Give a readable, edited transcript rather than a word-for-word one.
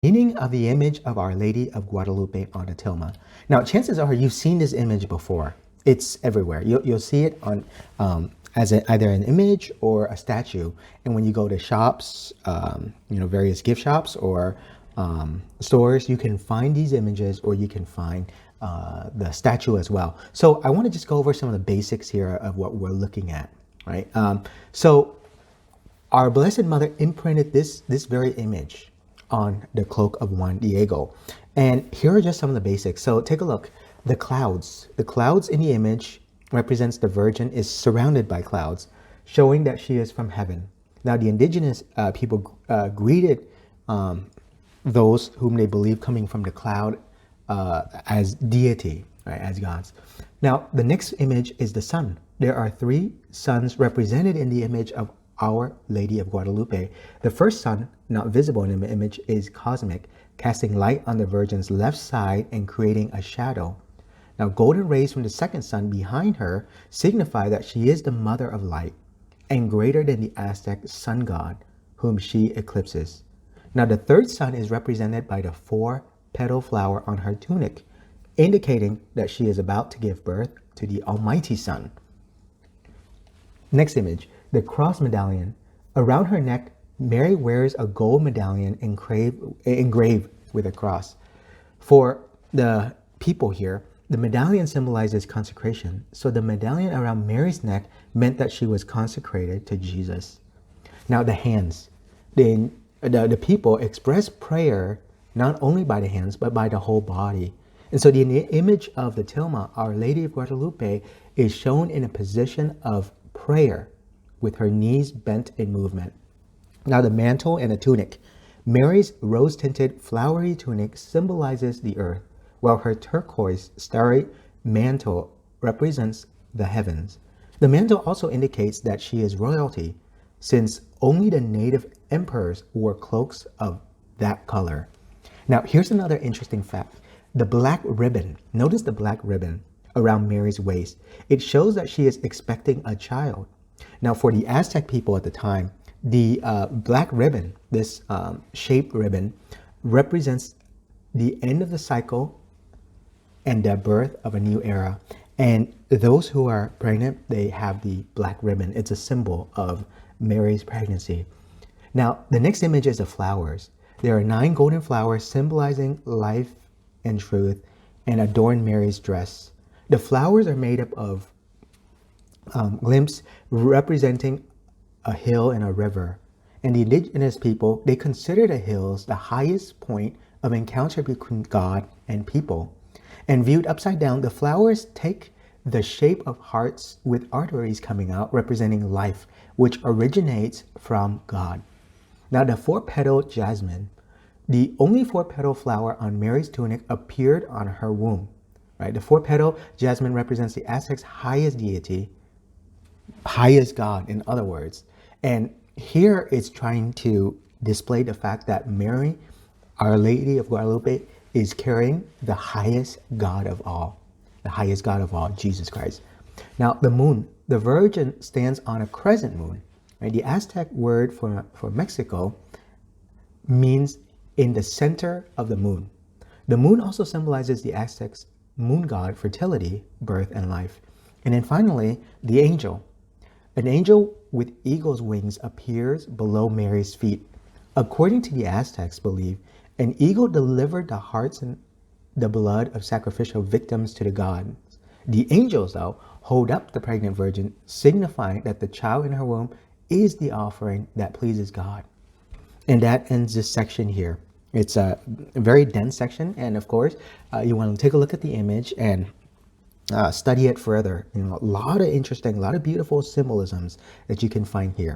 Meaning of the image of Our Lady of Guadalupe on the tilma. Now, chances are you've seen this image before. It's everywhere. You'll see it on as either an image or a statue. And when you go to shops, various gift shops or stores, you can find these images, or you can find the statue as well. So I want to just go over some of the basics here of what we're looking at, right? So our Blessed Mother imprinted this very image on the cloak of Juan Diego. And here are just some of the basics. So take a look. The clouds in the image represents the Virgin is surrounded by clouds, showing that she is from heaven. Now, the indigenous people greeted those whom they believe coming from the cloud as deity, right, as gods. Now, the next image is the sun. There are three suns represented in the image of Our Lady of Guadalupe. The first sun, not visible in the image, is cosmic, casting light on the Virgin's left side and creating a shadow. Now, golden rays from the second sun behind her signify that she is the mother of light and greater than the Aztec sun god, whom she eclipses. Now, the third sun is represented by the 4-petal flower on her tunic, indicating that she is about to give birth to the Almighty Sun. Next image, the cross medallion. Around her neck, Mary wears a gold medallion engraved with a cross. For the people here, the medallion symbolizes consecration. So the medallion around Mary's neck meant that she was consecrated to Jesus. Now the hands. The people express prayer not only by the hands, but by the whole body. And so the image of the tilma, Our Lady of Guadalupe, is shown in a position of prayer with her knees bent in movement. Now the mantle and the tunic. Mary's rose-tinted flowery tunic symbolizes the earth, while her turquoise starry mantle represents the heavens. The mantle also indicates that she is royalty, since only the native emperors wore cloaks of that color. Now, here's another interesting fact. The black ribbon, notice the black ribbon around Mary's waist. It shows that she is expecting a child. Now, for the Aztec people at the time, the black ribbon, this shaped ribbon, represents the end of the cycle and the birth of a new era. And those who are pregnant, they have the black ribbon. It's a symbol of Mary's pregnancy. Now, the next image is the flowers. There are 9 golden flowers symbolizing life and truth and adorn Mary's dress. The flowers are made up of glimpse representing a hill and a river. And the indigenous people, they consider the hills the highest point of encounter between God and people. And viewed upside down, the flowers take the shape of hearts with arteries coming out, representing life, which originates from God. Now, the 4-petal jasmine, the only 4-petal flower on Mary's tunic, appeared on her womb. Right? The 4-petal jasmine represents the Aztecs' highest deity, highest God, in other words. And here it's trying to display the fact that Mary, Our Lady of Guadalupe, is carrying the highest God of all, Jesus Christ. Now, the moon, the Virgin stands on a crescent moon. Right? The Aztec word for Mexico means in the center of the moon. The moon also symbolizes the Aztecs' moon god, fertility, birth, and life. And then finally, the angel. An angel with eagle's wings appears below Mary's feet. According to the Aztecs' belief, an eagle delivered the hearts and the blood of sacrificial victims to the gods. The angels, though, hold up the pregnant virgin, signifying that the child in her womb is the offering that pleases God. And that ends this section here. It's a very dense section, and of course, you want to take a look at the image and study it further. A lot of interesting, a lot of beautiful symbolisms that you can find here.